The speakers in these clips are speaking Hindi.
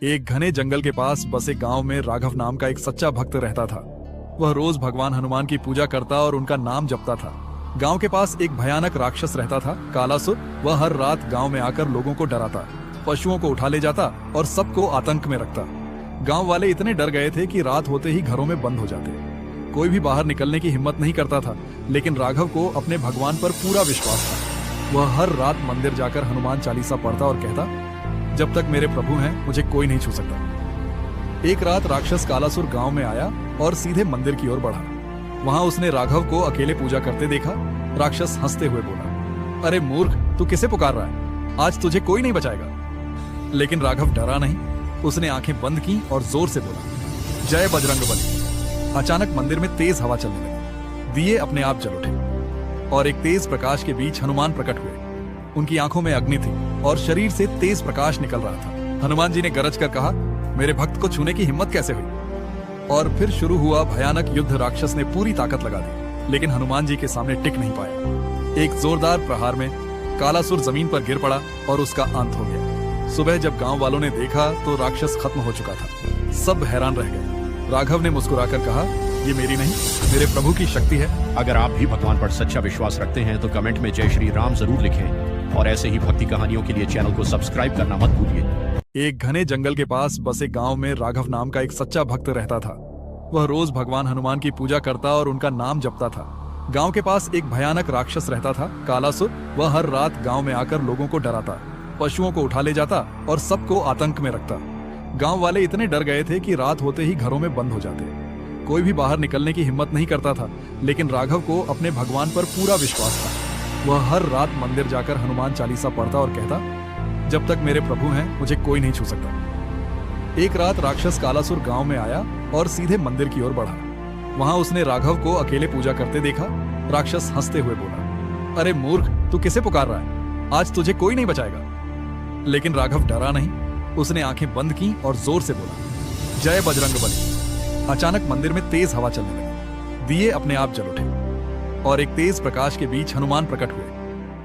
एक घने जंगल के पास बसे गांव में राघव नाम का एक सच्चा भक्त रहता था। वह रोज भगवान हनुमान की पूजा करता और उनका नाम जपता था। गांव के पास एक भयानक राक्षस रहता था, कालासुर। वह हर रात गांव में आकर लोगों को डराता, पशुओं को उठा ले जाता और सबको आतंक में रखता। गांव वाले इतने डर गए थे कि रात होते ही घरों में बंद हो जाते। कोई भी बाहर निकलने की हिम्मत नहीं करता था, लेकिन राघव को अपने भगवान पर पूरा विश्वास था। वह हर रात मंदिर जाकर हनुमान चालीसा पढ़ता और कहता, जब तक मेरे प्रभु हैं मुझे कोई नहीं छू सकता। एक रात राक्षस कालासुर गांव में आया और सीधे मंदिर की ओर बढ़ा। वहां उसने राघव को अकेले पूजा करते देखा। राक्षस हंसते हुए बोला, अरे मूर्ख, तू किसे पुकार रहा है? आज तुझे कोई नहीं बचाएगा। लेकिन राघव डरा नहीं। उसने आंखें बंद की और जोर से बोला, जय बजरंगबली। अचानक मंदिर में तेज हवा चलने लगी। दिए अपने आप जल उठे और एक तेज प्रकाश के बीच हनुमान प्रकट हुए। उनकी आंखों में अग्नि थी और शरीर से तेज प्रकाश निकल रहा था। हनुमान जी ने गरज कर कहा, मेरे भक्त को छूने की हिम्मत कैसे हुई? और फिर शुरू हुआ भयानक युद्ध। राक्षस ने पूरी ताकत लगा दी, लेकिन हनुमान जी के सामने टिक नहीं पाया। एक जोरदार प्रहार में कालासुर जमीन पर गिर पड़ा और उसका अंत हो गया। सुबह जब गांव वालों ने देखा तो राक्षस खत्म हो चुका था। सब हैरान रह गए। राघव ने मुस्कुराकर कहा, ये मेरी नहीं, मेरे प्रभु की शक्ति है। अगर आप भी भगवान पर सच्चा विश्वास रखते हैं तो कमेंट में जय श्री राम जरूर लिखें और ऐसे ही भक्ति कहानियों के लिए चैनल को सब्सक्राइब करना मत भूलिए। एक घने जंगल के पास बसे गांव में राघव नाम का एक सच्चा भक्त रहता था। वह रोज भगवान हनुमान की पूजा करता और उनका नाम जपता था। गांव के पास एक भयानक राक्षस रहता था, कालासुर। वह हर रात गांव में आकर लोगों को डराता, पशुओं को उठा ले जाता और सबको आतंक में रखता। गांव वाले इतने डर गए थे कि रात होते ही घरों में बंद हो जाते। कोई भी बाहर निकलने की हिम्मत नहीं करता था, लेकिन राघव को अपने भगवान पर पूरा विश्वास था। वह हर रात मंदिर जाकर हनुमान चालीसा पढ़ता और कहता, जब तक मेरे प्रभु हैं मुझे कोई नहीं छू सकता। एक रात राक्षस कालासुर गांव में आया और सीधे मंदिर की ओर बढ़ा। वहां उसने राघव को अकेले पूजा करते देखा। राक्षस हंसते हुए बोला, अरे मूर्ख, तू किसे पुकार रहा है? आज तुझे कोई नहीं बचाएगा। लेकिन राघव डरा नहीं। उसने आंखें बंद की और जोर से बोला, जय बजरंगबली। अचानक मंदिर में तेज हवा चलने लगी। दिए अपने आप जल उठे और एक तेज प्रकाश के बीच हनुमान प्रकट हुए।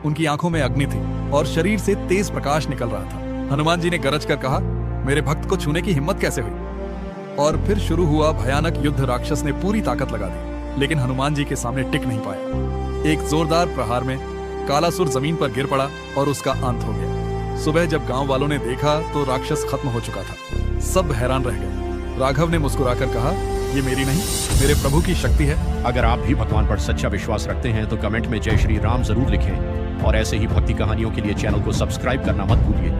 उनकी आंखों में अग्नि थी और शरीर से तेज प्रकाश निकल रहा था। हनुमान जी ने गरज कर कहा, मेरे भक्त को छूने की हिम्मत कैसे हुई? और फिर शुरू हुआ भयानक युद्ध। राक्षस ने पूरी ताकत लगा दी, लेकिन हनुमान जी के सामने टिक नहीं पाया। एक जोरदार प्रहार में कालासुर जमीन पर गिर पड़ा और उसका अंत हो गया। सुबह जब गांव वालों ने देखा तो राक्षस खत्म हो चुका था। सब हैरान रह गए। राघव ने मुस्कुराकर कहा, ये मेरी नहीं, मेरे प्रभु की शक्ति है। अगर आप भी भगवान पर सच्चा विश्वास रखते हैं तो कमेंट में जय श्री राम जरूर लिखें और ऐसे ही भक्ति कहानियों के लिए चैनल को सब्सक्राइब करना मत भूलिए।